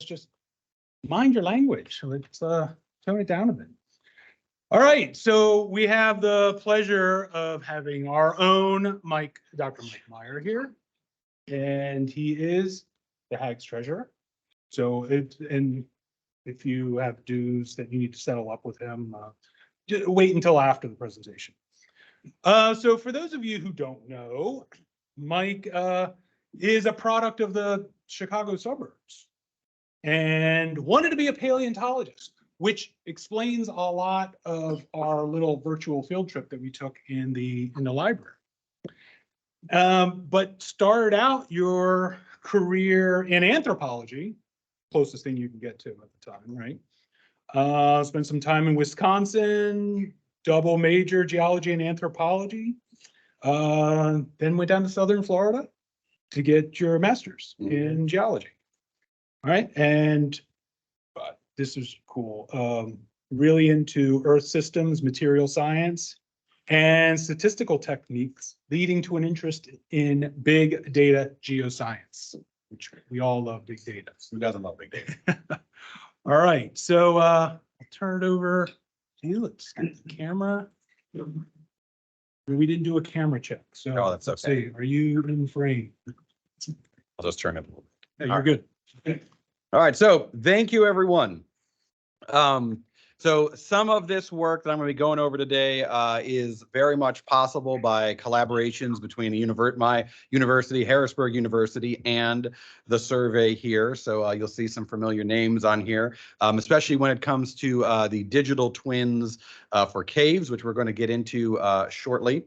just mind your language. Let's tone it down a bit. All right, so we have the pleasure of having our own Dr. Mike Meyer here, and he is the HAG's treasurer. So if you have dues that you need to settle up with him, just wait until after the presentation. So for those of you who don't know, Mike is a product of the Chicago suburbs and wanted to be a paleontologist, which explains a lot of our little virtual field trip that we took in the library. But started out your career in anthropology, closest thing you can get to at the time, right? Spent some time in Wisconsin, double major geology and anthropology. Then went down to Southern Florida to get your master's in geology. All right, and this is cool. Really into earth systems, material science, and statistical techniques, leading to an interest in big data geoscience, which we all love big data. Who doesn't love big data? All right, so I'll turn it over to you. Let's get the camera. We didn't do a camera check, so Oh, that's let's okay. see. Are you in frame? I'll just turn it a little bit. Yeah, you're good. Okay. All right, so thank you, everyone. So some of this work that I'm going to be going over today is very much possible by collaborations between my university, Harrisburg University, and the survey here. So you'll see some familiar names on here, especially when it comes to the digital twins for caves, which we're going to get into shortly.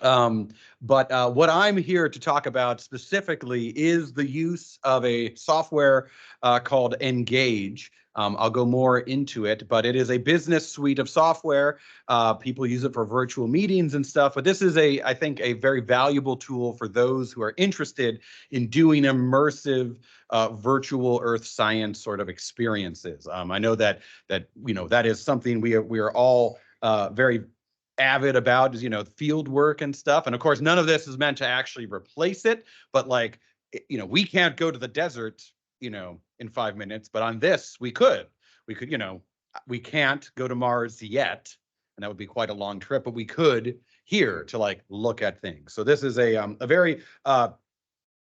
But what I'm here to talk about specifically is the use of a software called Engage. I'll go more into it, but it is a business suite of software. People use it for virtual meetings and stuff, but this is I think a very valuable tool for those who are interested in doing immersive virtual earth science sort of experiences. I know that that is something we are all very avid about, is field work and stuff. And of course, none of this is meant to actually replace it, but we can't go to the desert in 5 minutes, but on this we could we can't go to Mars yet, and that would be quite a long trip, but we could here to look at things. So this is a very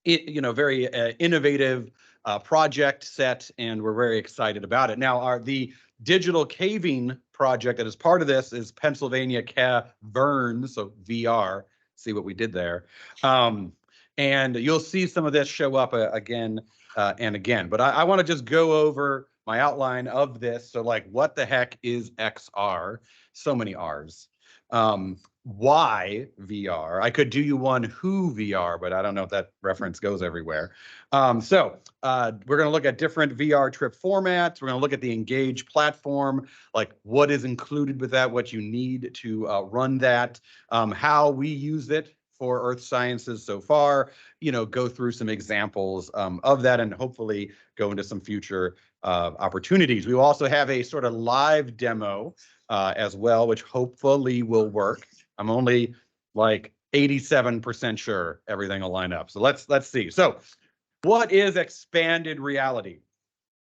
very innovative project set, and we're very excited about it. Now, the digital caving project that is part of this is Pennsylvania CaVRns, so VR. See what we did there. And you'll see some of this show up again and again. But I want to just go over my outline of this. So what the heck is XR? So many R's. Why VR? I could do you one who VR, but I don't know if that reference goes everywhere. So we're going to look at different VR trip formats. We're going to look at the Engage platform, what is included with that, what you need to run that, how we use it for earth sciences so far, go through some examples of that, and hopefully go into some future opportunities. We will also have a sort of live demo as well, which hopefully will work. I'm only 87% sure everything will line up. So let's see. So what is expanded reality?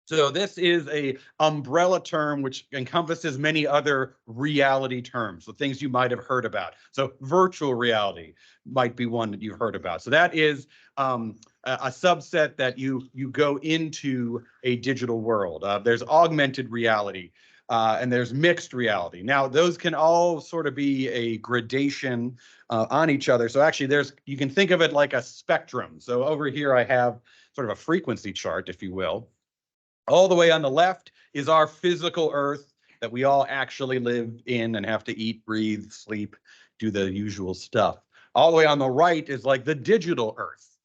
So this is a umbrella term which encompasses many other reality terms, so things you might have heard about. So virtual reality might be one that you've heard about. So that is a subset that you go into a digital world. There's augmented reality. And there's mixed reality. Now, those can all sort of be a gradation on each other. So actually, you can think of it like a spectrum. So over here, I have sort of a frequency chart, if you will. All the way on the left is our physical Earth that we all actually live in and have to eat, breathe, sleep, do the usual stuff. All the way on the right is the digital Earth.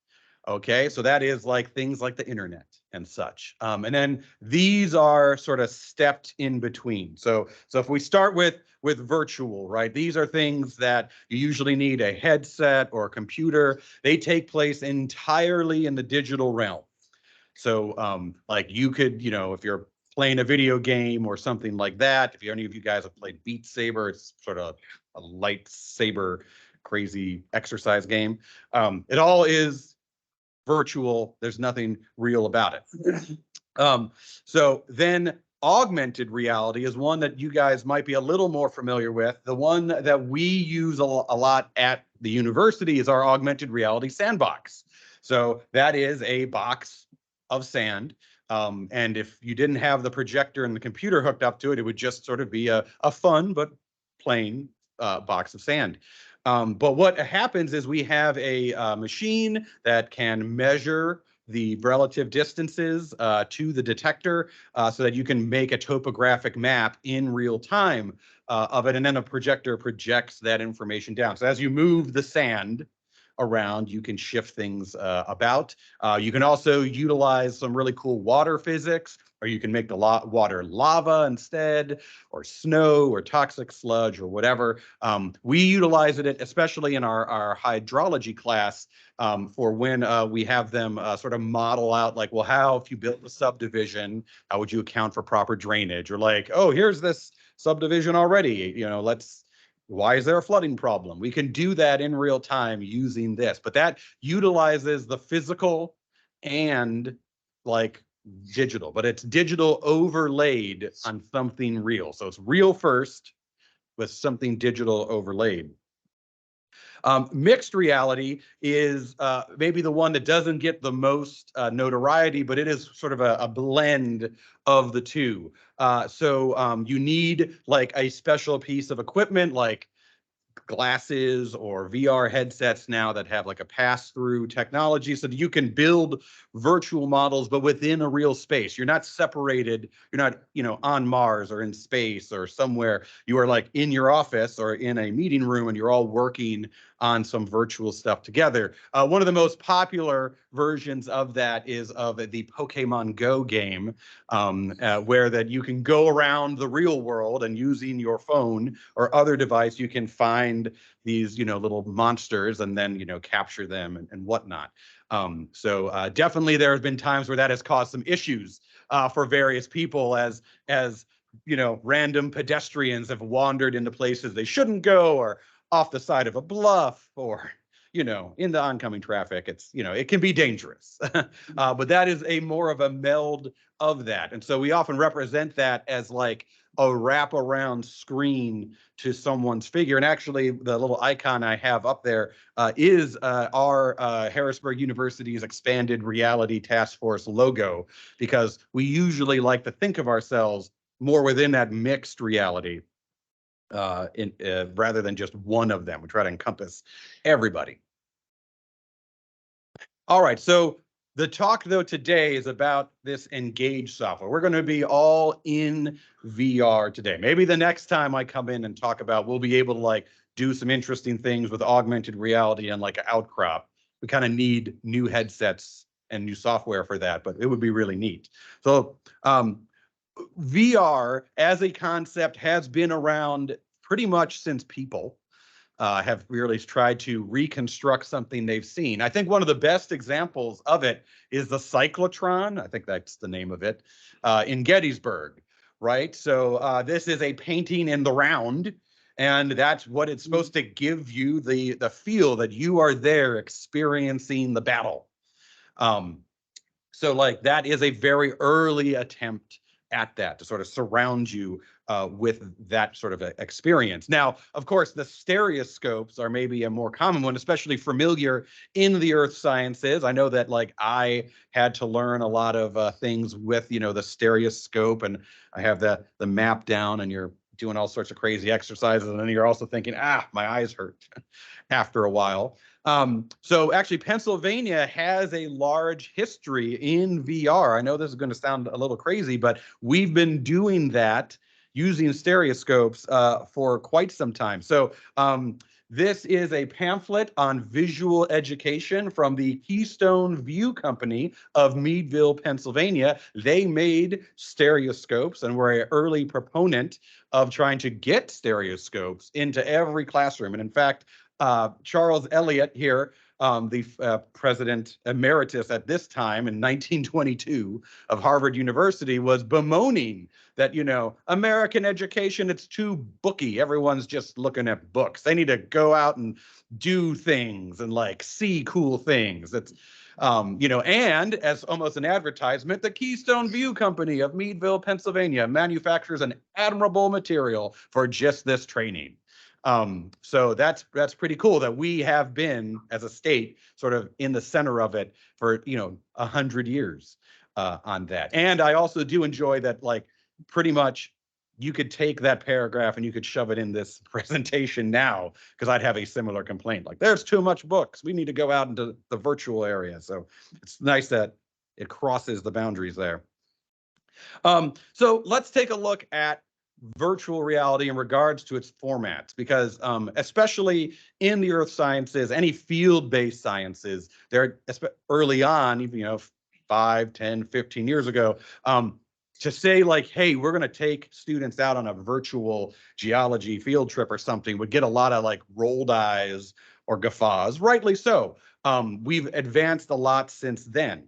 Okay, so that is things like the internet and such. And then these are sort of stepped in between. So if we start with virtual, right? These are things that you usually need a headset or a computer. They take place entirely in the digital realm. So you could, if you're playing a video game or something like that, if any of you guys have played Beat Saber, it's sort of a lightsaber crazy exercise game. It all is virtual. There's nothing real about it. So then augmented reality is one that you guys might be a little more familiar with. The one that we use a lot at the university is our augmented reality sandbox. So that is a box of sand. And if you didn't have the projector and the computer hooked up to it, it would just sort of be a fun but plain box of sand. But what happens is we have a machine that can measure the relative distances to the detector so that you can make a topographic map in real time of it. And then a projector projects that information down. So as you move the sand around, you can shift things about. You can also utilize some really cool water physics, or you can make the water lava instead, or snow, or toxic sludge, or whatever. We utilize it, especially in our hydrology class, for when we have them sort of model out, like, well, how, if you built a subdivision, how would you account for proper drainage? Or like, oh, here's this subdivision already, why is there a flooding problem? We can do that in real time using this, but that utilizes the physical and like digital, but it's digital overlaid on something real. So it's real first with something digital overlaid. Mixed reality is maybe the one that doesn't get the most notoriety, but it is sort of a blend of the two. So you need like a special piece of equipment like glasses or VR headsets now that have like a pass-through technology so that you can build virtual models, but within a real space. You're not separated. You're not, on Mars or in space or somewhere. You are like in your office or in a meeting room and you're all working on some virtual stuff together. One of the most popular versions of that is of the Pokemon Go game, where that you can go around the real world and using your phone or other device, you can find these, little monsters and then, capture them and whatnot. So definitely there have been times where that has caused some issues for various people as random pedestrians have wandered into places they shouldn't go, or off the side of a bluff, or in the oncoming traffic. It's it can be dangerous. But that is a more of a meld of that, and so we often represent that as like a wraparound screen to someone's figure. And actually, the little icon I have up there is our Harrisburg University's Expanded Reality Task Force logo, because we usually like to think of ourselves more within that mixed reality rather than just one of them. We try to encompass everybody. All right, so the talk though today is about this Engage software. We're going to be all in VR today. Maybe the next time I come in and talk about, we'll be able to like do some interesting things with augmented reality and like an outcrop. We kind of need new headsets and new software for that, but it would be really neat. So VR as a concept has been around pretty much since people have really tried to reconstruct something they've seen. I think one of the best examples of it is the cyclotron. I think that's the name of it, in Gettysburg, right? So this is a painting in the round, and that's what it's supposed to give you, the feel that you are there experiencing the battle. So like that is a very early attempt at that, to sort of surround you with that sort of experience. Now, of course, the stereoscopes are maybe a more common one, especially familiar in the earth sciences. I know that like I had to learn a lot of things with, the stereoscope, and I have the map down, and you're doing all sorts of crazy exercises, and then you're also thinking, my eyes hurt after a while. So actually, Pennsylvania has a large history in VR. I know this is going to sound a little crazy, but we've been doing that using stereoscopes for quite some time. So this is a pamphlet on visual education from the Keystone View Company of Meadville, Pennsylvania. They made stereoscopes and were an early proponent of trying to get stereoscopes into every classroom. And in fact, Charles Eliot here, the president emeritus at this time in 1922 of Harvard University, was bemoaning that, American education, it's too booky. Everyone's just looking at books. They need to go out and do things and like see cool things. It's And as almost an advertisement, the Keystone View Company of Meadville, Pennsylvania, manufactures an admirable material for just this training. So that's pretty cool that we have been, as a state, sort of in the center of it for 100 years on that. And I also do enjoy that, like, pretty much you could take that paragraph and you could shove it in this presentation now, because I'd have a similar complaint. Like, there's too much books. We need to go out into the virtual area. So it's nice that it crosses the boundaries there. So let's take a look at virtual reality in regards to its formats, because especially in the earth sciences, any field-based sciences, they're early on, even 5, 10, 15 years ago, to say like, hey, we're going to take students out on a virtual geology field trip or something would get a lot of like rolled eyes or guffaws, rightly so. We've advanced a lot since then.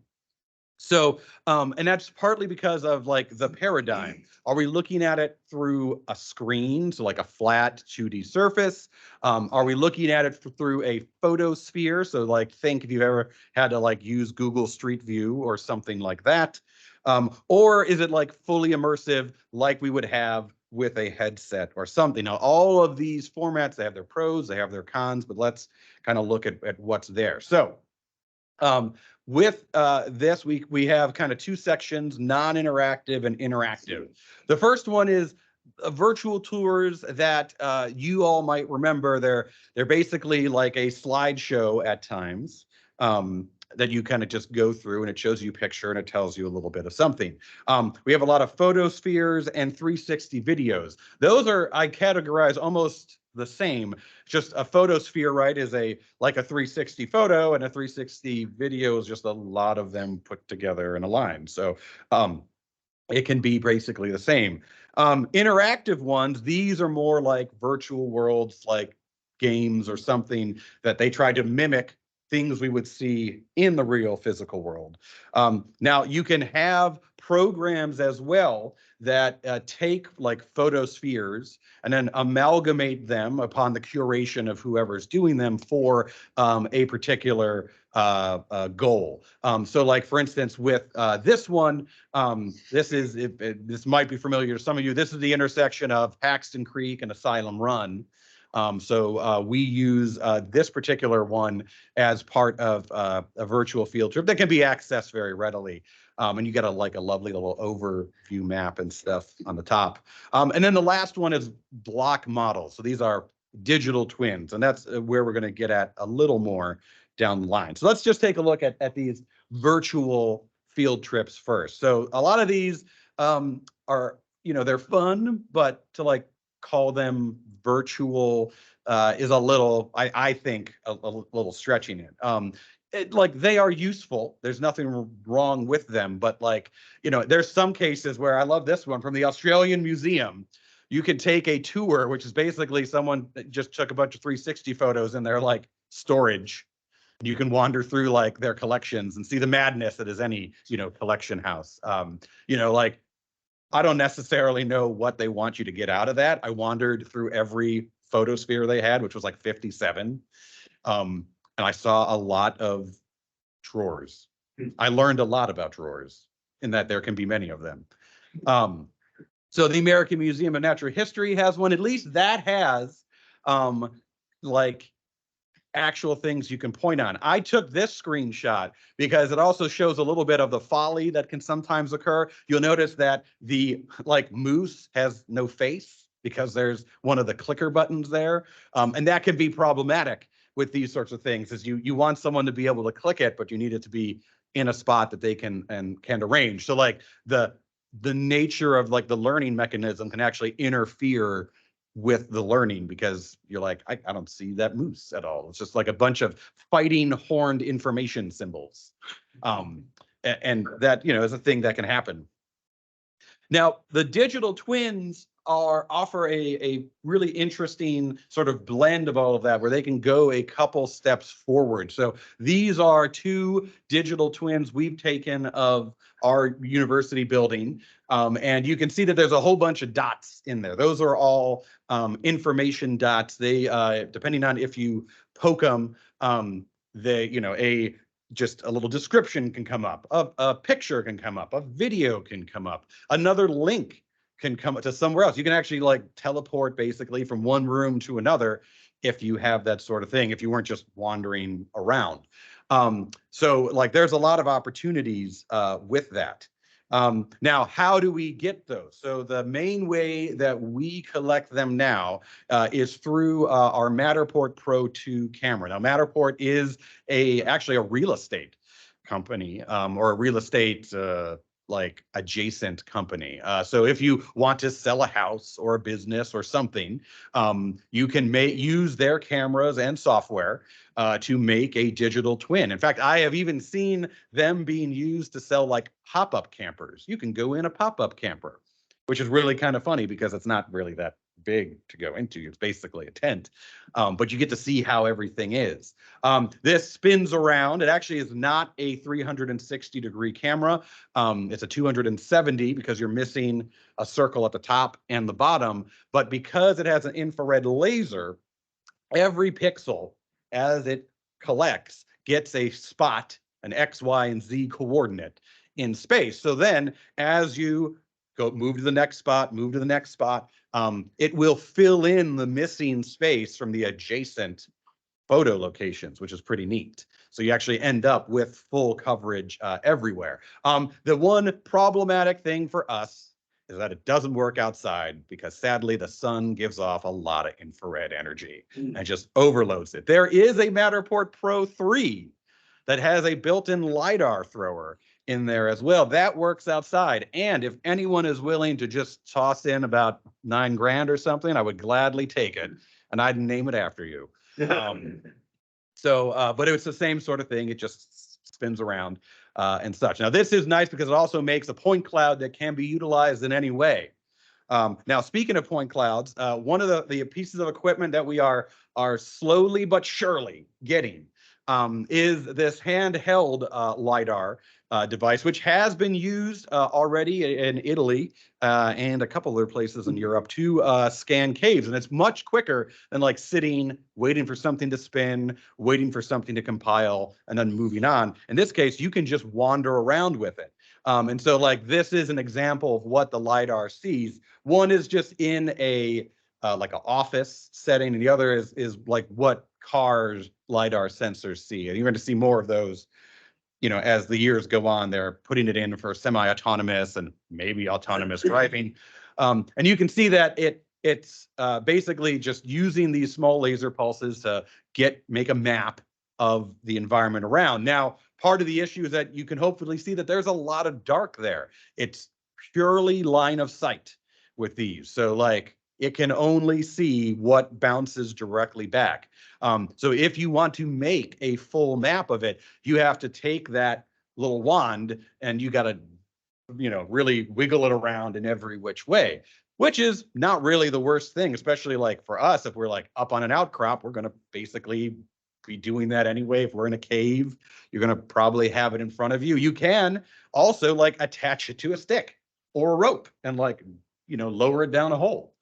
So, and that's partly because of like the paradigm. Are we looking at it through a screen, so like a flat 2D surface? Are we looking at it through a photosphere? So like, think if you've ever had to like use Google Street View or something like that. Or is it like fully immersive, like we would have with a headset or something? Now, all of these formats, they have their pros, they have their cons, but let's kind of look at what's there. So, with this, we have kind of two sections, non-interactive and interactive. The first one is virtual tours that you all might remember. They're basically like a slideshow at times that you kind of just go through, and it shows you a picture and it tells you a little bit of something. We have a lot of photospheres and 360 videos. Those I categorize almost the same. Just a photosphere, right, is like a 360 photo, and a 360 video is just a lot of them put together in a line. So it can be basically the same. Interactive ones, these are more like virtual worlds, like games or something that they try to mimic things we would see in the real physical world. Now, you can have programs as well that take like photospheres and then amalgamate them upon the curation of whoever's doing them for a particular goal. So like, for instance, with this one, this might be familiar to some of you. This is the intersection of Paxton Creek and Asylum Run. So we use this particular one as part of a virtual field trip that can be accessed very readily. And you get a lovely little overview map and stuff on the top. And then the last one is block models. So these are digital twins, and that's where we're going to get at a little more down the line. So let's just take a look at these virtual field trips first. So a lot of these are, they're fun, but to like call them virtual is a little, I think, a little stretching it. Like, they are useful. There's nothing wrong with them, but like, there's some cases where I love this one from the Australian Museum. You can take a tour, which is basically someone that just took a bunch of 360 photos in their like storage. You can wander through like their collections and see the madness that is any, collection house. Like, I don't necessarily know what they want you to get out of that. I wandered through every photosphere they had, which was like 57. And I saw a lot of drawers. I learned a lot about drawers, in that there can be many of them. So the American Museum of Natural History has one. At least that has like actual things you can point on. I took this screenshot because it also shows a little bit of the folly that can sometimes occur. You'll notice that the like moose has no face because there's one of the clicker buttons there. And that can be problematic with these sorts of things, is you want someone to be able to click it, but you need it to be in a spot that they can arrange. So like the nature of like the learning mechanism can actually interfere with the learning, because you're like, I don't see that moose at all. It's just like a bunch of fighting horned information symbols. And that, is a thing that can happen. Now, the digital twins offer a really interesting sort of blend of all of that, where they can go a couple steps forward. So these are two digital twins we've taken of our university building. And you can see that there's a whole bunch of dots in there. Those are all information dots. They, depending on if you poke them, a just a little description can come up, a picture can come up, a video can come up, another link can come to somewhere else. You can actually like teleport basically from one room to another if you have that sort of thing, if you weren't just wandering around. So like there's a lot of opportunities with that. Now, how do we get those? So the main way that we collect them now is through our Matterport Pro 2 camera. Now, Matterport is actually a real estate company or a real estate like adjacent company. So if you want to sell a house or a business or something, you can use their cameras and software to make a digital twin. In fact, I have even seen them being used to sell like pop-up campers. You can go in a pop-up camper, which is really kind of funny because it's not really that big to go into. It's basically a tent, but you get to see how everything is. This spins around. It actually is not a 360-degree camera. It's a 270 because you're missing a circle at the top and the bottom. But because it has an infrared laser, every pixel as it collects gets a spot, an X, Y, and Z coordinate in space. So then as you move to the next spot, move to the next spot, it will fill in the missing space from the adjacent photo locations, which is pretty neat. So you actually end up with full coverage everywhere. The one problematic thing for us is that it doesn't work outside because sadly the sun gives off a lot of infrared energy and just overloads it. There is a Matterport Pro 3 that has a built-in LiDAR thrower in there as well. That works outside. And if anyone is willing to just toss in about $9 grand or something, I would gladly take it. And I'd name it after you. But it's the same sort of thing. It just spins around and such. Now, this is nice because it also makes a point cloud that can be utilized in any way. Now, speaking of point clouds, one of the pieces of equipment that we are slowly but surely getting is this handheld LiDAR device, which has been used already in Italy and a couple other places in Europe to scan caves. And it's much quicker than like sitting, waiting for something to spin, waiting for something to compile, and then moving on. In this case, you can just wander around with it. And so like this is an example of what the LiDAR sees. One is just in a like an office setting, and the other is like what cars LiDAR sensors see. And you're going to see more of those, you know, as the years go on. They're putting it in for semi-autonomous and maybe autonomous driving. And you can see that it's basically just using these small laser pulses to make a map of the environment around. Now, part of the issue is that you can hopefully see that there's a lot of dark there. It's purely line of sight with these. So like it can only see what bounces directly back. So if you want to make a full map of it, you have to take that little wand and you got to, you know, really wiggle it around in every which way, which is not really the worst thing, especially like for us, if we're like up on an outcrop, we're going to basically be doing that anyway. If we're in a cave, you're going to probably have it in front of you. You can also like attach it to a stick or a rope and like, you know, lower it down a hole.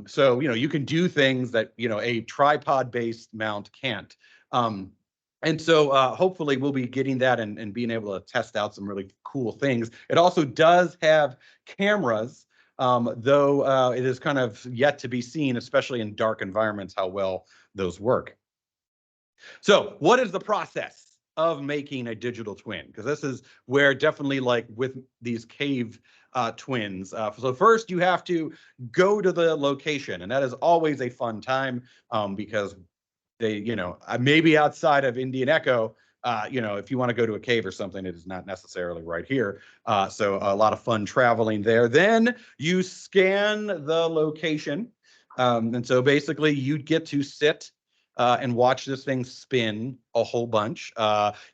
So, you know, you can do things that, you know, a tripod-based mount can't. And so hopefully we'll be getting that and being able to test out some really cool things. It also does have cameras, though it is kind of yet to be seen, especially in dark environments, how well those work. So what is the process of making a digital twin? Because this is where definitely like with these cave twins. So first you have to go to the location, and that is always a fun time because they, you know, maybe outside of Indian Echo, you know, if you want to go to a cave or something, it is not necessarily right here. So a lot of fun traveling there. Then you scan the location. And so basically you'd get to sit and watch this thing spin a whole bunch.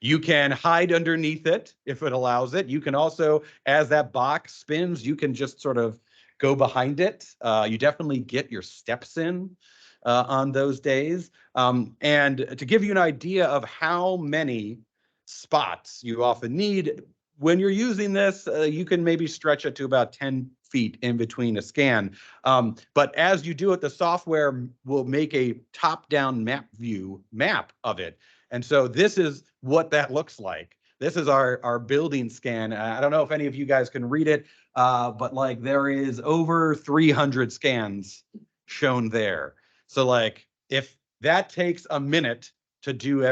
You can hide underneath it if it allows it. You can also, as that box spins, you can just sort of go behind it. You definitely get your steps in on those days. And to give you an idea of how many spots you often need, when you're using this, you can maybe stretch it to about 10 feet in between a scan. But as you do it, the software will make a top-down map of it. And so this is what that looks like. This is our building scan. I don't know if any of you guys can read it, but like there is over 300 scans shown there. So like if that takes a minute to do,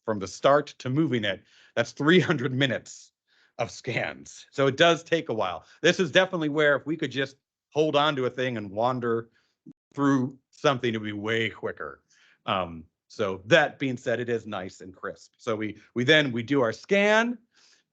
from the start to moving it, that's 300 minutes of scans. So it does take a while. This is definitely where if we could just hold on to a thing and wander through something, to be way quicker. So that being said, it is nice and crisp. So we do our scan.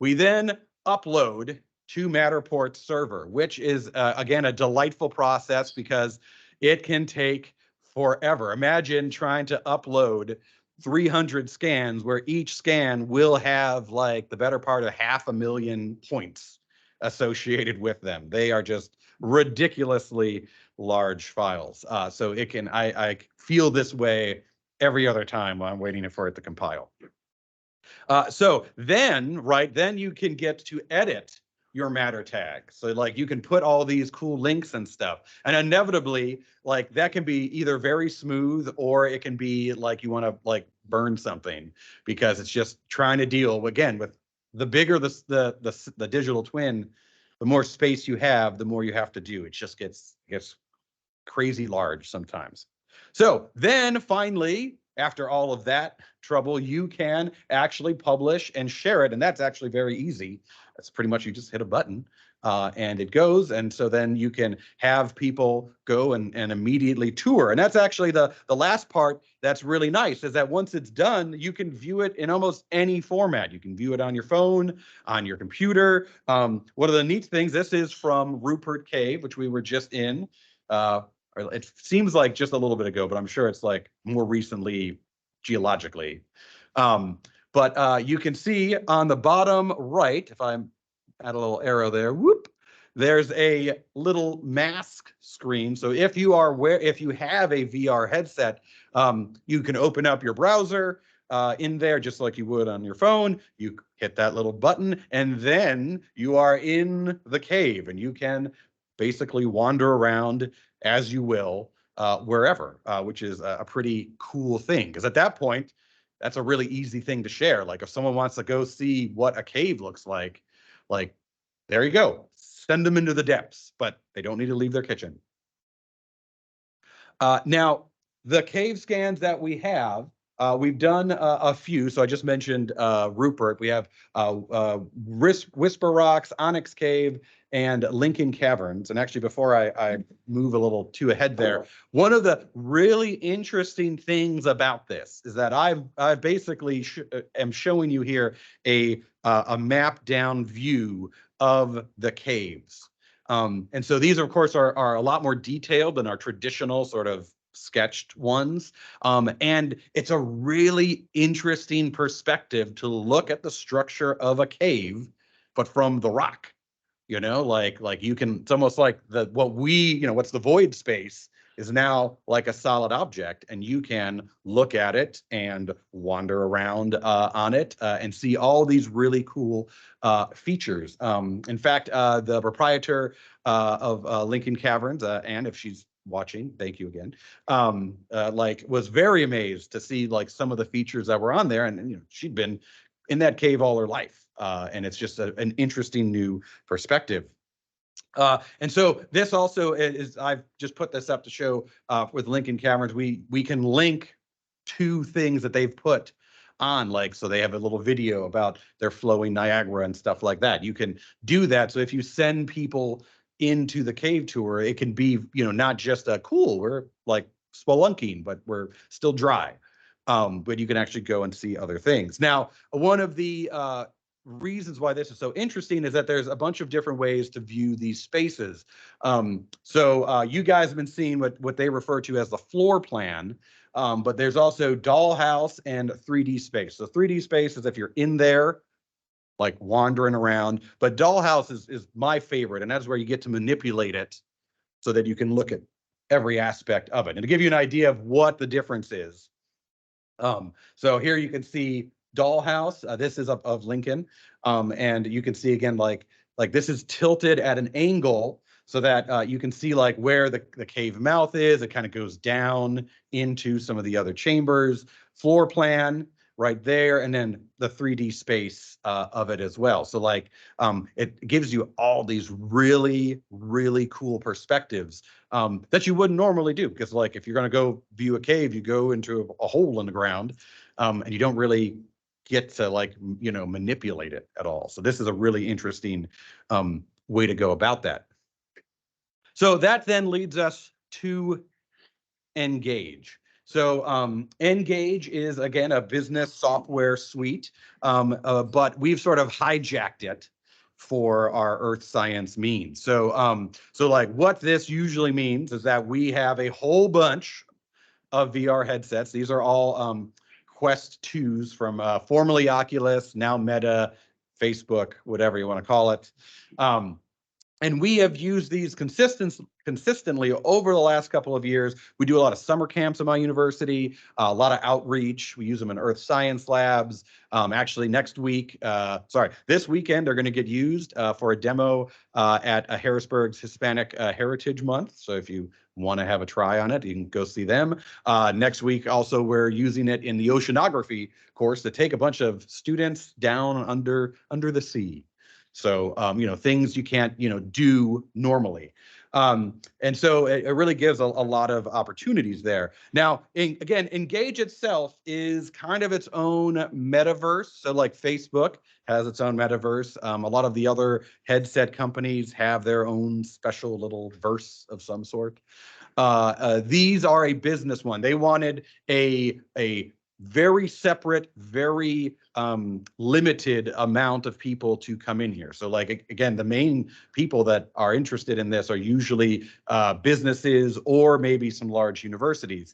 We then upload to Matterport's server, which is again a delightful process because it can take forever. Imagine trying to upload 300 scans where each scan will have like the better part of 500,000 points associated with them. They are just ridiculously large files. So it can, I feel this way every other time while I'm waiting for it to compile. So then you can get to edit your matter tag. So like you can put all these cool links and stuff, and inevitably like that can be either very smooth or it can be like you want to like burn something because it's just trying to deal again with the bigger the digital twin, the more space you have, the more you have to do. It just gets crazy large sometimes. So then finally, after all of that trouble, you can actually publish and share it. And that's actually very easy. That's pretty much you just hit a button and it goes. And so then you can have people go and immediately tour. And that's actually the last part that's really nice is that once it's done, you can view it in almost any format. You can view it on your phone, on your computer. One of the neat things, this is from Rupert Cave, which we were just in. It seems like just a little bit ago, but I'm sure it's like more recently geologically. But you can see on the bottom right, if I'm add a little arrow there, whoop, there's a little mask screen. So if you have a VR headset, you can open up your browser in there just like you would on your phone. You hit that little button and then you are in the cave and you can basically wander around as you will wherever, which is a pretty cool thing. Because at that point, that's a really easy thing to share. Like if someone wants to go see what a cave looks like there you go. Send them into the depths, but they don't need to leave their kitchen. Now, the cave scans that we have, we've done a few. So I just mentioned Rupert. We have Whisper Rocks, Onyx Cave, and Lincoln Caverns. And actually, before I move a little too ahead there, one of the really interesting things about this is that I basically am showing you here a map down view of the caves. And so these, of course, are a lot more detailed than our traditional sort of sketched ones. And it's a really interesting perspective to look at the structure of a cave, but from the rock. Like you can, it's almost like what's the void space is now like a solid object, and you can look at it and wander around on it and see all these really cool features. In fact, the proprietor of Lincoln Caverns, and if she's watching, thank you again, was very amazed to see like some of the features that were on there, and she'd been in that cave all her life. And it's just an interesting new perspective. And so this also is, I've just put this up to show with Lincoln Caverns, we can link to things that they've put on, like, so they have a little video about their flowing Niagara and stuff like that. You can do that. So if you send people into the cave tour, it can be, not just a cool, we're like spelunking, but we're still dry. But you can actually go and see other things. Now, one of the reasons why this is so interesting is that there's a bunch of different ways to view these spaces. So you guys have been seeing what they refer to as the floor plan, but there's also dollhouse and 3D space. So 3D space is if you're in there, like wandering around, but dollhouse is my favorite, and that's where you get to manipulate it so that you can look at every aspect of it. And to give you an idea of what the difference is, so here you can see dollhouse. This is of Lincoln, and you can see again like this is tilted at an angle so that you can see like where the cave mouth is. It kind of goes down into some of the other chambers, floor plan right there, and then the 3D space of it as well. So like it gives you all these really, really cool perspectives that you wouldn't normally do, because like if you're going to go view a cave, you go into a hole in the ground and you don't really get to like, you know, manipulate it at all. So this is a really interesting way to go about that. So that then leads us to Engage. So Engage is, again, a business software suite, but we've sort of hijacked it for our earth science means. So like what this usually means is that we have a whole bunch of VR headsets. These are all Quest 2s from formerly Oculus, now Meta, Facebook, whatever you want to call it. And we have used these consistently over the last couple of years. We do a lot of summer camps at my university, a lot of outreach. We use them in earth science labs. Actually, this weekend, they're going to get used for a demo at Harrisburg's Hispanic Heritage Month. So if you want to have a try on it, you can go see them. Next week, also, we're using it in the oceanography course to take a bunch of students down under the sea. So, you know, things you can't, you know, do normally. And so it really gives a lot of opportunities there. Now, again, Engage itself is kind of its own metaverse. So like Facebook has its own metaverse. A lot of the other headset companies have their own special little verse of some sort. These are a business one. They wanted a very separate, very limited amount of people to come in here. So like, again, the main people that are interested in this are usually businesses or maybe some large universities.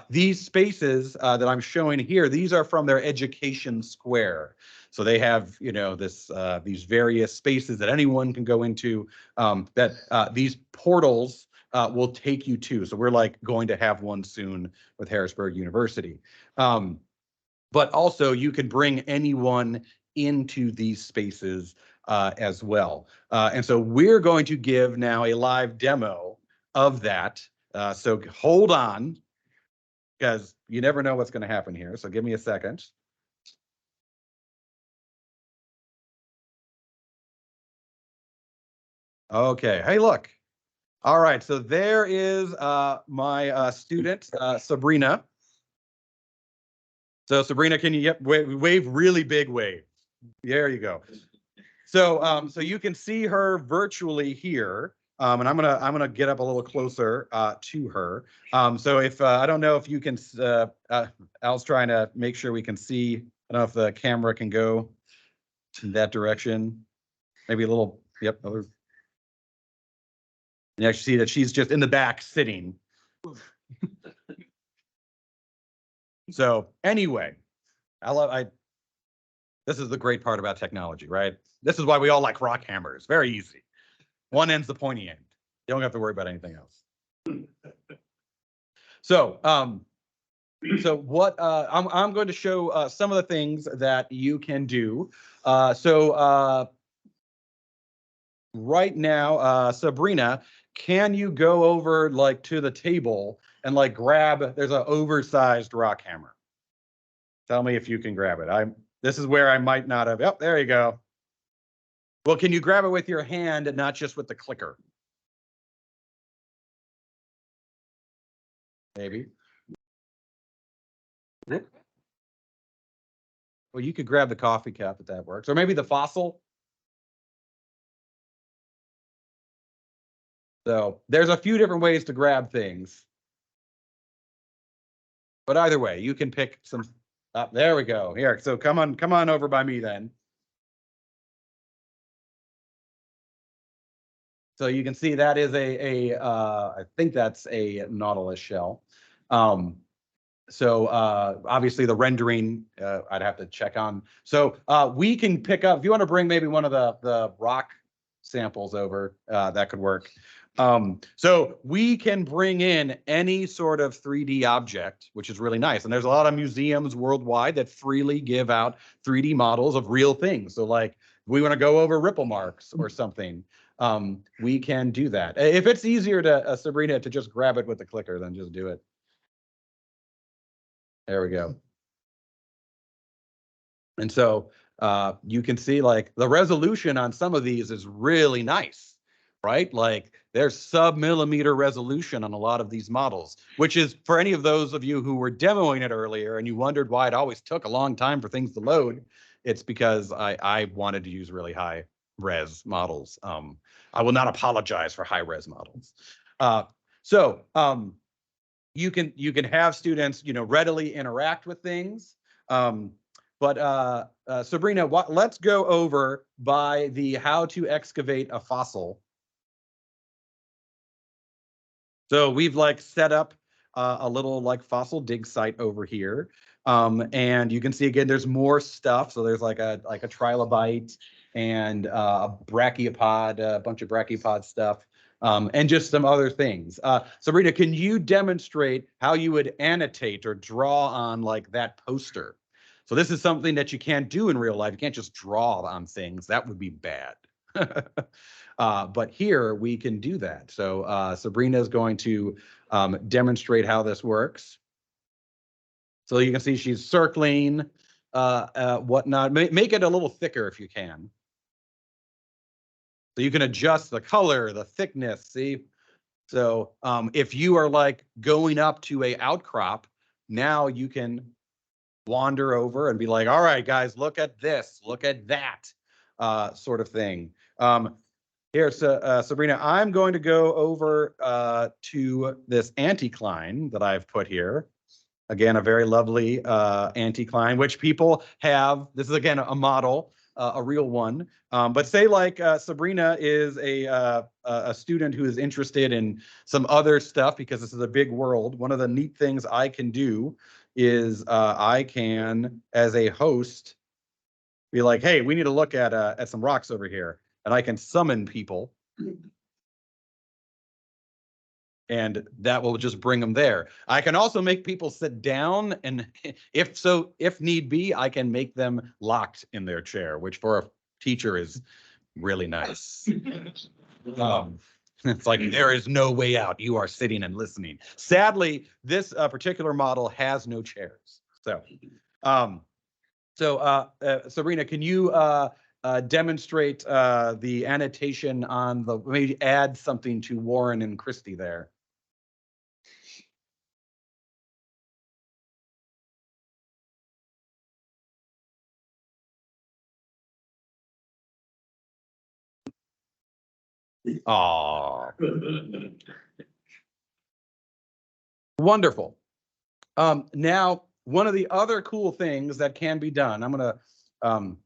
These spaces that I'm showing here, these are from their education square. So they have, you know, these various spaces that anyone can go into that these portals will take you to. So we're like going to have one soon with Harrisburg University. But also you can bring anyone into these spaces as well. And so we're going to give now a live demo of that. So hold on, because you never know what's going to happen here. So give me a second. Okay. Hey, look. All right. So there is my student, Sabrina. So Sabrina, can you wave really big wave? There you go. So so you can see her virtually here. And I'm gonna get up a little closer to her. So if I don't know if you can, Al's trying to make sure we can see. I don't know if the camera can go in that direction. Maybe a little. Yep. You actually see that she's just in the back sitting. So anyway, this is the great part about technology, right? This is why we all like rock hammers. Very easy. One end's the pointy end. You don't have to worry about anything else. So, what I'm going to show some of the things that you can do. Right now, Sabrina, can you go over like to the table and like grab? There's an oversized rock hammer. Tell me if you can grab it. This is where I might not have. Oh, there you go. Well, can you grab it with your hand and not just with the clicker? Maybe. Well, you could grab the coffee cup if that works, or maybe the fossil. So there's a few different ways to grab things. But either way, you can pick some. There we go. Here, so come on over by me then. So you can see that is I think that's a Nautilus shell. So obviously the rendering I'd have to check on. So we can pick up, if you want to bring maybe one of the rock samples over, that could work. So we can bring in any sort of 3D object, which is really nice. And there's a lot of museums worldwide that freely give out 3D models of real things. So like we want to go over ripple marks or something. we can do that. If it's easier to, Sabrina, to just grab it with the clicker, then just do it. There we go. And so you can see like the resolution on some of these is really nice, right? Like there's sub-millimeter resolution on a lot of these models, which is for any of those of you who were demoing it earlier and you wondered why it always took a long time for things to load, it's because I wanted to use really high res models. I will not apologize for high res models. You can have students, readily interact with things. But Sabrina, let's go over by the how to excavate a fossil. So we've like set up a little like fossil dig site over here. And you can see again, there's more stuff. So there's like a trilobite and a brachiopod, a bunch of brachiopod stuff. And just some other things. Sabrina, can you demonstrate how you would annotate or draw on like that poster? So this is something that you can't do in real life. You can't just draw on things. That would be bad. But here we can do that. So Sabrina is going to demonstrate how this works. So you can see she's circling, whatnot. Make it a little thicker if you can. So you can adjust the color, the thickness, see? So if you are like going up to a outcrop, now you can wander over and be like, all right, guys, look at this, look at that, sort of thing. Here, Sabrina, I'm going to go over to this anticline that I've put here. Again, a very lovely anticline, which people have. This is, again, a model, a real one. But say like Sabrina is a student who is interested in some other stuff because this is a big world. One of the neat things I can do is I can, as a host, be like, hey, we need to look at some rocks over here. And I can summon people. And that will just bring them there. I can also make people sit down, and if need be, I can make them locked in their chair, which for a teacher is really nice. It's like there is no way out. You are sitting and listening. Sadly, this particular model has no chairs. Sabrina, can you demonstrate the annotation on the, maybe add something to Warren and Christy there? Aw. Wonderful. Now, one of the other cool things that can be done, I'm going to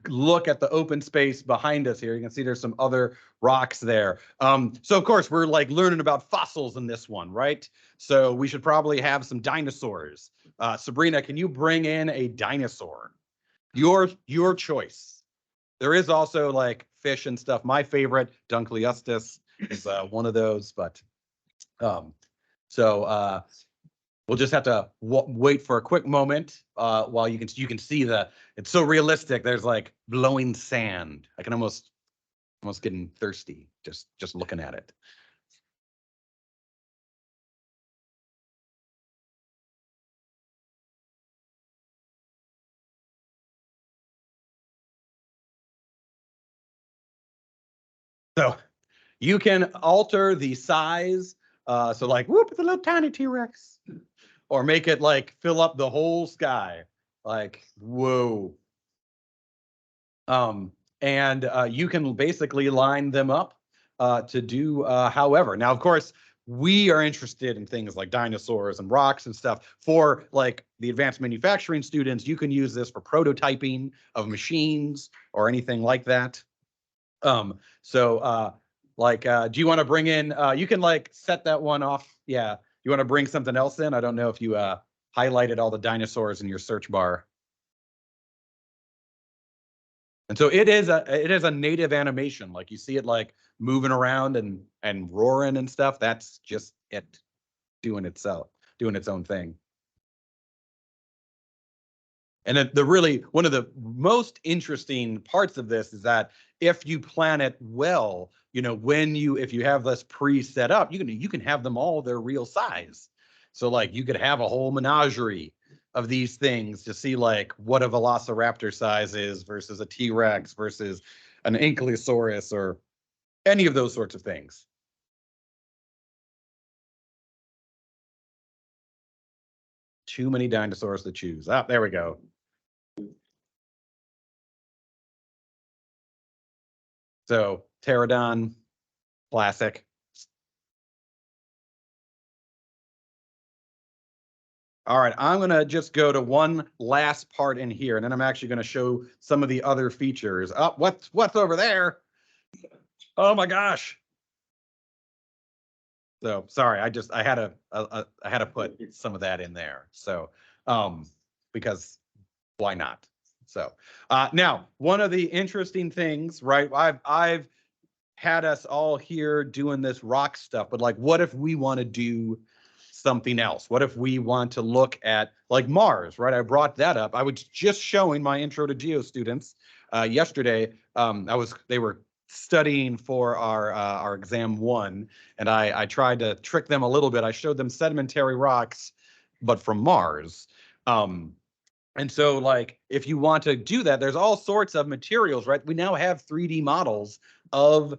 look at the open space behind us here. You can see there's some other rocks there. So, of course, we're like learning about fossils in this one, right? So we should probably have some dinosaurs. Sabrina, can you bring in a dinosaur? Your choice. There is also like fish and stuff. My favorite, Dunkleustis, is one of those. But we'll just have to wait for a quick moment while you can see it's so realistic. There's like glowing sand. I can almost getting thirsty just looking at it. So you can alter the size. So like, whoop, it's a little tiny T-Rex. Or make it like fill up the whole sky. Like, whoa. And you can basically line them up to do however. Now, of course, we are interested in things like dinosaurs and rocks and stuff. For like the advanced manufacturing students, you can use this for prototyping of machines or anything like that. Do you want to bring in, you can like set that one off. Yeah. You want to bring something else in? I don't know if you highlighted all the dinosaurs in your search bar. And so it is a native animation. Like you see it like moving around and roaring and stuff. That's just it doing its own thing. And one of the most interesting parts of this is that if you plan it well, if you have this pre-set up, you can have them all their real size. So like you could have a whole menagerie of these things to see like what a velociraptor size is versus a T-Rex versus an ankylosaurus or any of those sorts of things. Too many dinosaurs to choose. Ah, there we go. So pterodon, classic. All right, I'm gonna just go to one last part in here, and then I'm actually gonna show some of the other features. Oh, what's over there? Oh my gosh. So sorry, I had to put some of that in there. So because why not? So now one of the interesting things, right? I've had us all here doing this rock stuff, but like, what if we want to do something else? What if we want to look at like Mars, right? I brought that up. I was just showing my intro to geo students yesterday. They were studying for our exam 1, and I tried to trick them a little bit. I showed them sedimentary rocks, but from Mars. And so like, if you want to do that, there's all sorts of materials, right? We now have 3D models of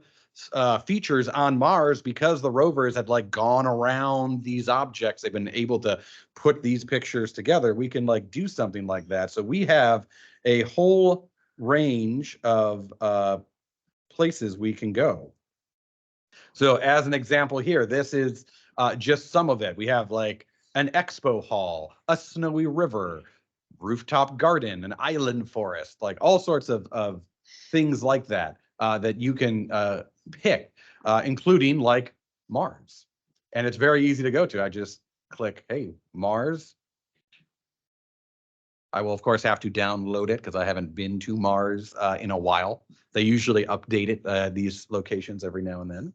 features on Mars because the rovers had like gone around these objects. They've been able to put these pictures together. We can like do something like that. So we have a whole range of places we can go. So as an example here, this is just some of it. We have like an expo hall, a snowy river, rooftop garden, an island forest, like all sorts of things like that that you can pick, including like Mars. And it's very easy to go to. I just click, hey, Mars. I will, of course, have to download it because I haven't been to Mars in a while. They usually update it, these locations every now and then.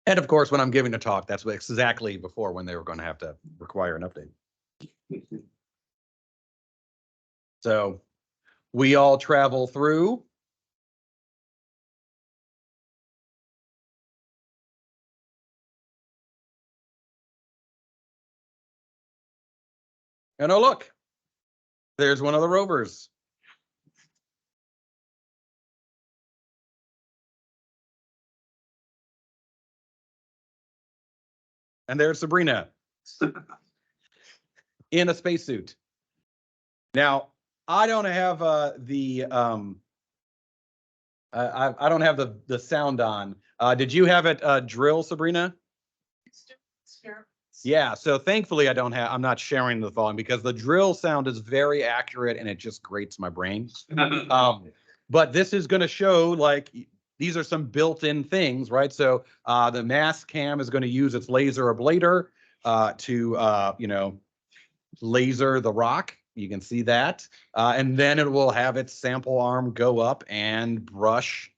And of course, when I'm giving a talk, that's exactly before when they were going to have to require an update. So we all travel through. And oh, look, there's one of the rovers. And there's Sabrina in a spacesuit. Now, I don't have I don't have the sound on. Did you have it drill, Sabrina? Yeah, so thankfully I'm not sharing the volume because the drill sound is very accurate and it just grates my brain. But this is going to show like these are some built-in things, right? So the mass cam is going to use its laser ablator to laser the rock. You can see that. And then it will have its sample arm go up and brush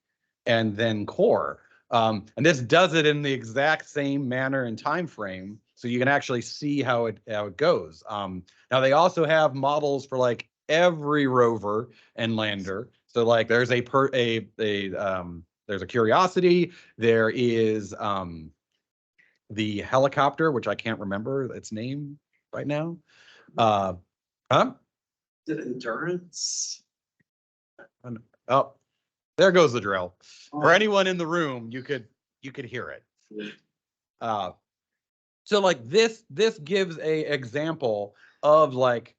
and then core. And this does it in the exact same manner and time frame, so you can actually see how it goes. Now they also have models for like every rover and lander. So like there's there's a Curiosity. There is the helicopter, which I can't remember its name right now. Huh? Did Endurance? Oh, there goes the drill. For anyone in the room, you could hear it. So like this gives a example of like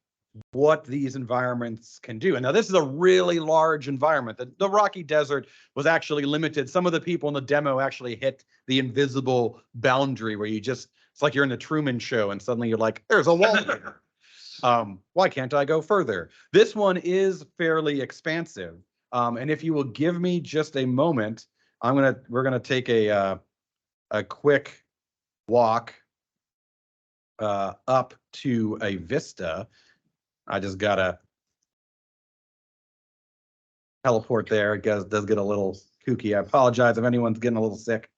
what these environments can do. And now this is a really large environment. The Rocky Desert was actually limited. Some of the people in the demo actually hit the invisible boundary where it's like you're in the Truman Show and suddenly you're like, there's a wall there. Why can't I go further? This one is fairly expansive. And if you will give me just a moment, we're gonna take a quick walk up to a vista. I just gotta teleport there. It does get a little kooky. I apologize if anyone's getting a little sick.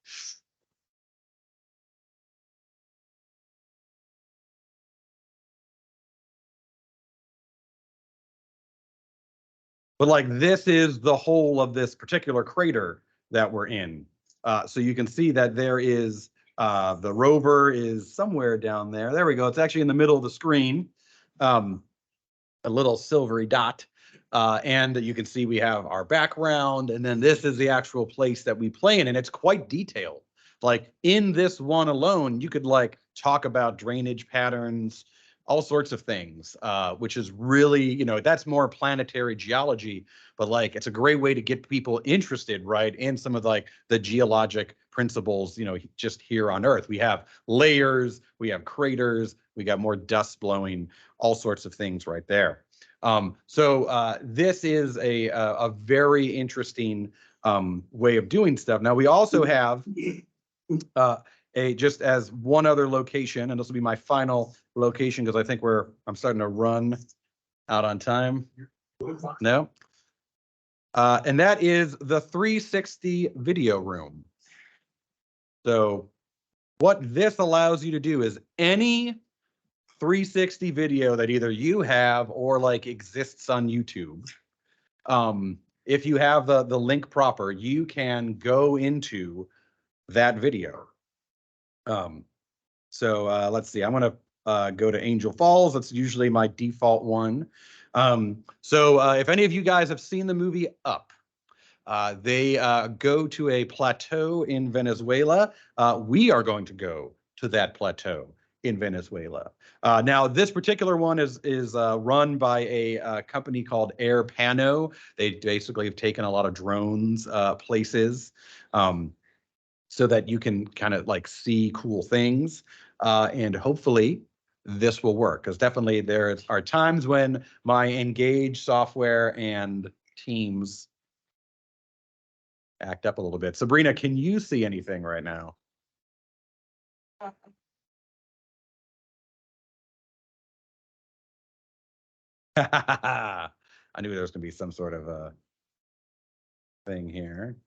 but like this is the whole of this particular crater that we're in. So you can see that there is the rover is somewhere down there. There we go. It's actually in the middle of the screen, a little silvery dot. And you can see we have our background, and then this is the actual place that we play in, and it's quite detailed. Like in this one alone, you could like talk about drainage patterns, all sorts of things, which is really, you know, that's more planetary geology, but like it's a great way to get people interested, right, in some of like the geologic principles, you know, just here on Earth. We have layers, we have craters, we got more dust blowing, all sorts of things right there. So this is a very interesting way of doing stuff. Now we also have just as one other location, and this will be my final location because I think I'm starting to run out on time. No. And that is the 360 video room. So what this allows you to do is any 360 video that either you have or like exists on YouTube. If you have the link proper, you can go into that video. So let's see, I'm gonna go to Angel Falls. That's usually my default one. So if any of you guys have seen the movie Up, they go to a plateau in Venezuela. We are going to go to that plateau in Venezuela. Now, this particular one is run by a company called Air Pano. They basically have taken a lot of drones places so that you can kind of like see cool things. And hopefully this will work, because definitely there are times when my Engage software and Teams act up a little bit. Sabrina, can you see anything right now? I knew there was going to be some sort of a thing here.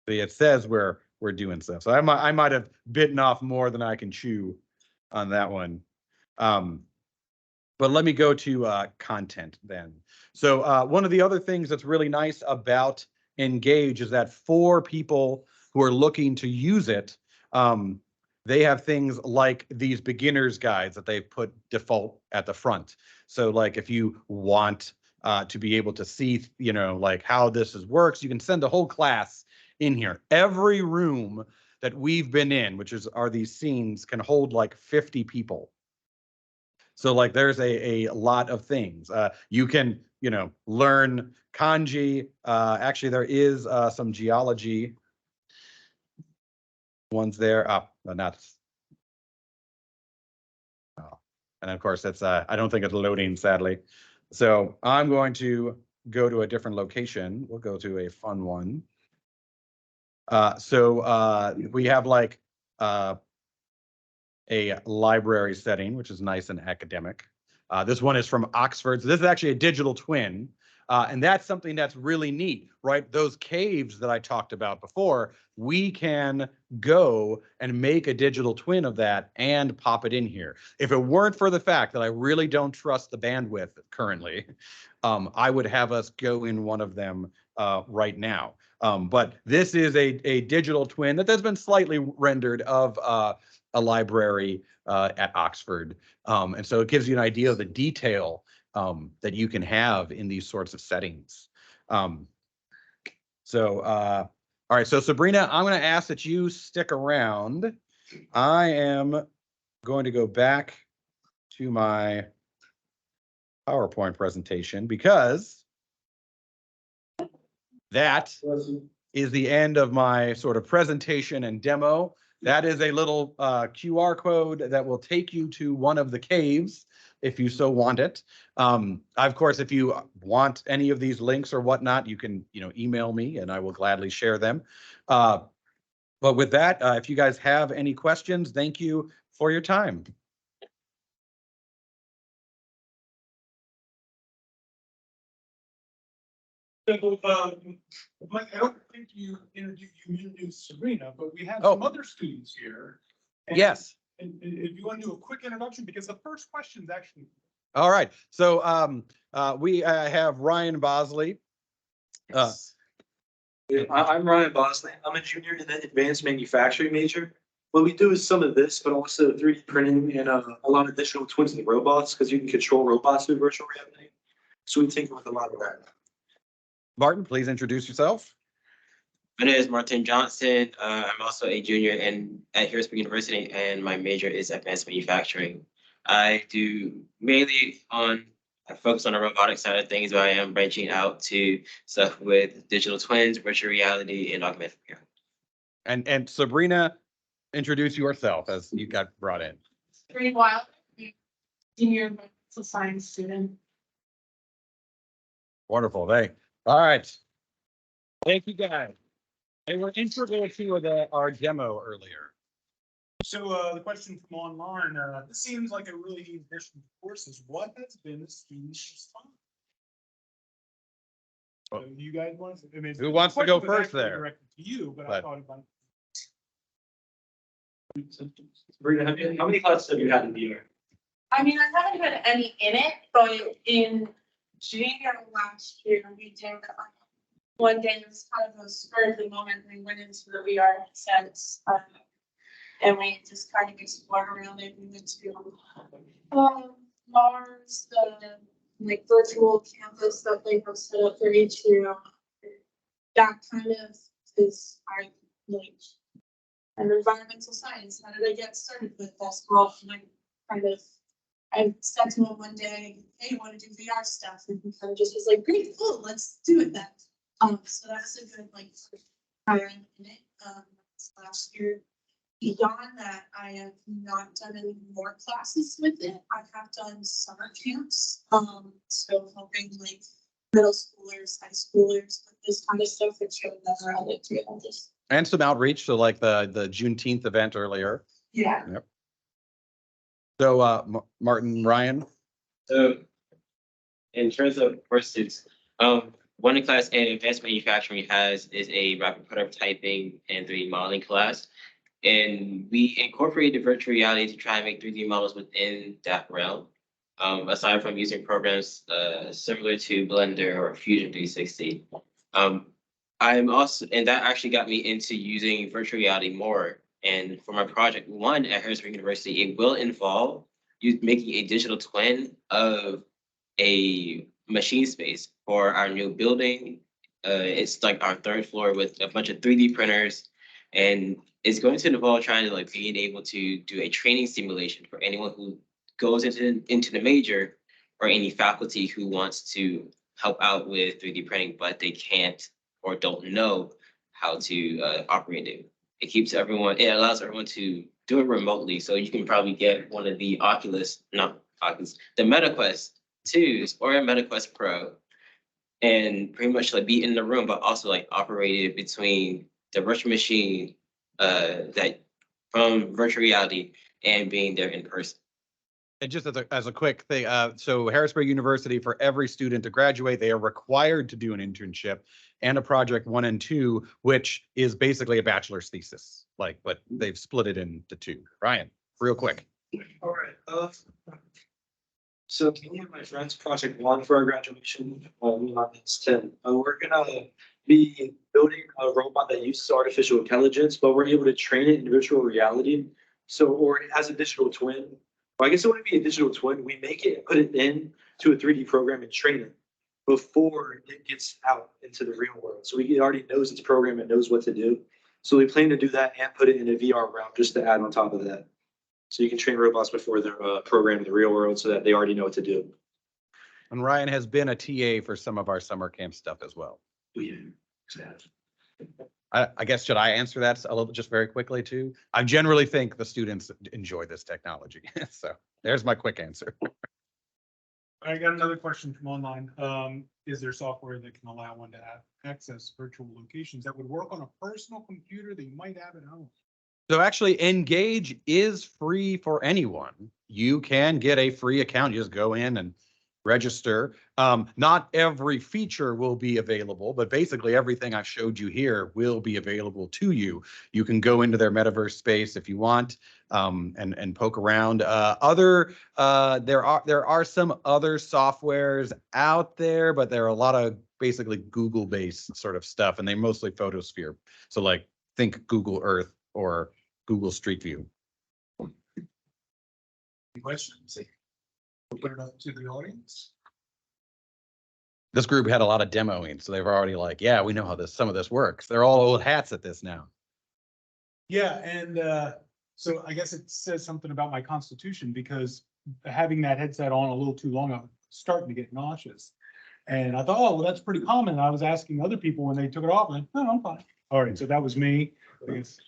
See, it says we're doing stuff. So I might have bitten off more than I can chew on that one. But let me go to content then. So one of the other things that's really nice about Engage is that for people who are looking to use it, they have things like these beginner's guides that they've put default at the front. So like if you want to be able to see, you know, like how this works, you can send the whole class in here. Every room that we've been in, which are these scenes, can hold like 50 people. So like there's a lot of things. You can, you know, learn kanji. Actually, there is some geology ones there. Not. Oh. And of course, that's I don't think it's loading, sadly. So I'm going to go to a different location. We'll go to a fun one. So we have like a library setting, which is nice and academic. This one is from Oxford. So this is actually a digital twin. And that's something that's really neat, right? Those caves that I talked about before, we can go and make a digital twin of that and pop it in here. If it weren't for the fact that I really don't trust the bandwidth currently, I would have us go in one of them right now. But this is a digital twin that has been slightly rendered of a library at Oxford. And so it gives you an idea of the detail that you can have in these sorts of settings. All right, so Sabrina, I'm going to ask that you stick around. I am going to go back to my PowerPoint presentation because that is the end of my sort of presentation and demo. That is a little QR code that will take you to one of the caves if you so want it. Of course, if you want any of these links or whatnot, you can, you know, email me and I will gladly share them. But with that, if you guys have any questions, thank you for your time. So, Mike, I don't think you introduced Sabrina, but we have some other students here. And Yes. And if you want to do a quick introduction, because the first question is actually. All right. So we have Ryan Bosley. I'm Ryan Bosley. I'm a junior in the advanced manufacturing major. What we do is some of this, but also 3D printing and a lot of digital twins and robots, because you can control robots through virtual reality. So we tinker with a lot of that. Martin, please introduce yourself. My name is Martin Johnson. I'm also a junior at Harrisburg University, and my major is advanced manufacturing. I focus on the robotic side of things, but I am branching out to stuff with digital twins, virtual reality, and augmented reality. And Sabrina, introduce yourself as you got brought in. Sabrina Wild, senior environmental science student. Wonderful. All right. Thank you, guys. They were integral to our demo earlier. So the question from online, this seems like a really neat addition to courses. What has been the student's response? So you guys want to, I mean, Who wants to go the question was first actually there? directed to you, but I But- thought about. Sabrina, how many classes have you had in VR? I mean, I haven't had any in it, but in junior last year, we did one day, it was kind of a spur of the moment. We went into the VR sense, and we just kind of explored around it. We went to Mars, the like virtual campus that they have set up for each year. That kind of is our like and environmental science. How did I get started with this? Well, I said to him one day, "Hey, you want to do VR stuff?" And he kind of just was like, "Great, cool, let's do it then." So that was a good like time in it. Last year. Beyond that, I have not done any more classes with it. I have done summer camps. So helping like middle schoolers, high schoolers, with this kind of stuff and showing them around it too. And some outreach, so like the Juneteenth event earlier. Yeah. So Martin, Ryan. So, in terms of courses, one class in advanced manufacturing is a rapid prototyping and 3D modeling class. And we incorporated virtual reality to try and make 3D models within that realm. Aside from using programs similar to Blender or Fusion 360. I'm also, and that actually got me into using virtual reality more. And for my project one at Harrisburg University, it will involve you making a digital twin of a machine space for our new building. It's like our third floor with a bunch of 3D printers, and it's going to involve trying to like being able to do a training simulation for anyone who goes into the major or any faculty who wants to help out with 3D printing, but they can't or don't know how to operate it. It allows everyone to do it remotely. So you can probably get one of the the MetaQuest 2s or a MetaQuest Pro and pretty much like be in the room, but also like operate it between the virtual machine that from virtual reality and being there in person. And just as a quick thing, so Harrisburg University, for every student to graduate, they are required to do an internship and a project 1 and 2, which is basically a bachelor's thesis, but they've split it into 2. Ryan, real quick. All right. So me and my friends, project 1 for our graduation, me and my friends 10. We're gonna be building a robot that uses artificial intelligence, but we're able to train it in virtual reality. So, or it has a digital twin. Well, I guess it wouldn't be a digital twin. We make it and put it in to a 3D program and train it before it gets out into the real world. So it already knows its program and knows what to do. So we plan to do that and put it in a VR realm just to add on top of that. So you can train robots before they're programmed in the real world so that they already know what to do. And Ryan has been a TA for some of our summer camp stuff as well. Yeah, exactly. I guess, should I answer that a little just very quickly too? I generally think the students enjoy this technology. So there's my quick answer. I got another question from online. Is there software that can allow one to access virtual locations that would work on a personal computer that you might have at home? So actually, Engage is free for anyone. You can get a free account. You just go in and register. Not every feature will be available, but basically everything I showed you here will be available to you. You can go into their metaverse space if you want. and poke around. There are some other softwares out there, but there are a lot of basically Google-based sort of stuff, and they mostly photosphere. So like think Google Earth or Google Street View. Questions? Open it up to the audience. This group had a lot of demoing, so they've already like, yeah, we know how some of this works. They're all old hats at this now. Yeah, and so I guess it says something about my constitution because having that headset on a little too long, I'm starting to get nauseous. And I thought, oh, well, that's pretty common. I was asking other people when they took it off, and no, I'm fine. All right, so that was me. I guess.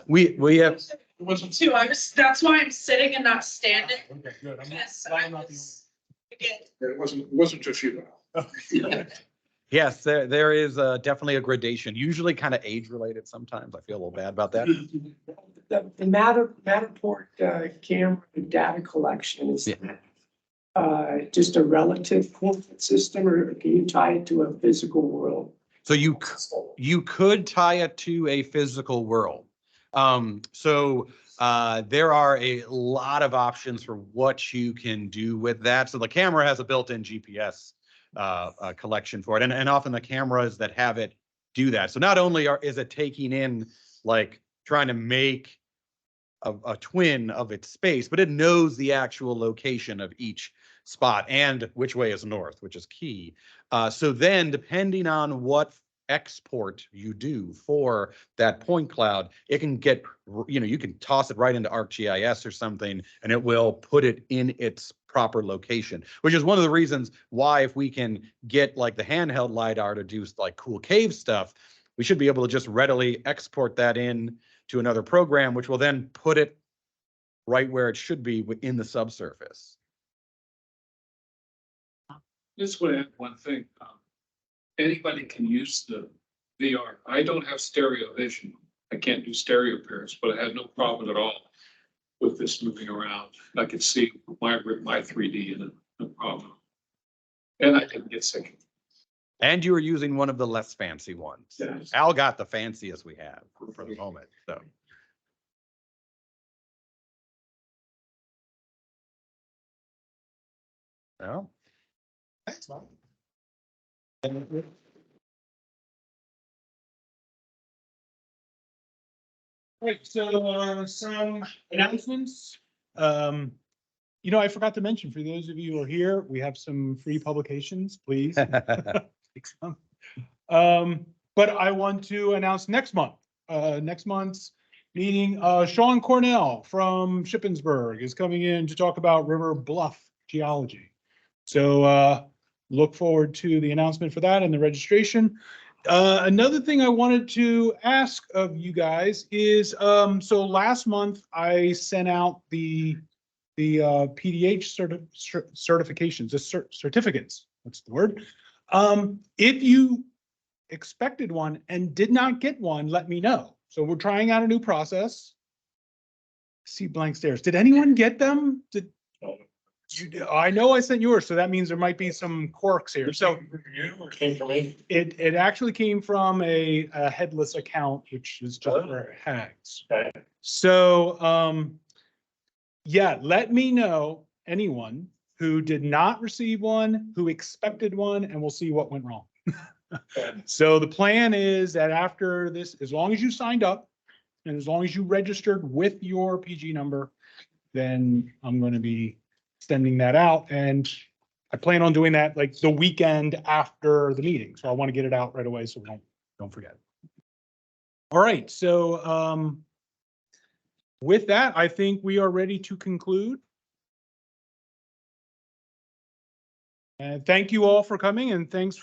We have It wasn't. Too, that's why I'm sitting and not standing. Okay, good. Because glad I I'm not the was, again, It wasn't just you. yes, there is definitely a gradation, usually kind of age related. Sometimes I feel a little bad about that. The Matterport camera data collection is just a relative coordinate system, or can you tie it to a physical world? So you could tie it to a physical world. There are a lot of options for what you can do with that. So the camera has a built-in GPS collection for it, and often the cameras that have it do that. So not only is it taking in, like trying to make a twin of its space, but it knows the actual location of each spot and which way is north, which is key. So then depending on what export you do for that point cloud, it can get, you can toss it right into ArcGIS or something, and it will put it in its proper location, which is one of the reasons why if we can get like the handheld LiDAR to do like cool cave stuff, we should be able to just readily export that in to another program, which will then put it right where it should be within the subsurface. Just want to add one thing. Anybody can use the VR. I don't have stereo vision. I can't do stereo pairs, but I had no problem at all with this moving around. I could see my 3D in it, no problem. And I didn't get sick. And you were using one of the less fancy ones. Yes. Al got the fanciest we have for the moment, so. Well. Thanks, Mom. Right, so some announcements. I forgot to mention, for those of you who are here, we have some free publications, please. Take some. But I want to announce next month's meeting, Sean Cornell from Shippensburg is coming in to talk about River Bluff geology. So look forward to the announcement for that and the registration. Another thing I wanted to ask of you guys is, so last month I sent out the PDH certifications, the certificates, that's the word. If you expected one and did not get one, let me know. So we're trying out a new process. See blank stares. Did anyone get them? I know I sent yours, so that means there might be some quirks here. So it actually came from a headless account, which is just for hags. Okay. So yeah, let me know anyone who did not receive one, who expected one, and we'll see what went wrong. So the plan is that after this, as long as you signed up and as long as you registered with your PG number, then I'm going to be sending that out. And I plan on doing that like the weekend after the meeting. So I want to get it out right away so we don't forget. All right. So with that, I think we are ready to conclude. And thank you all for coming, and thanks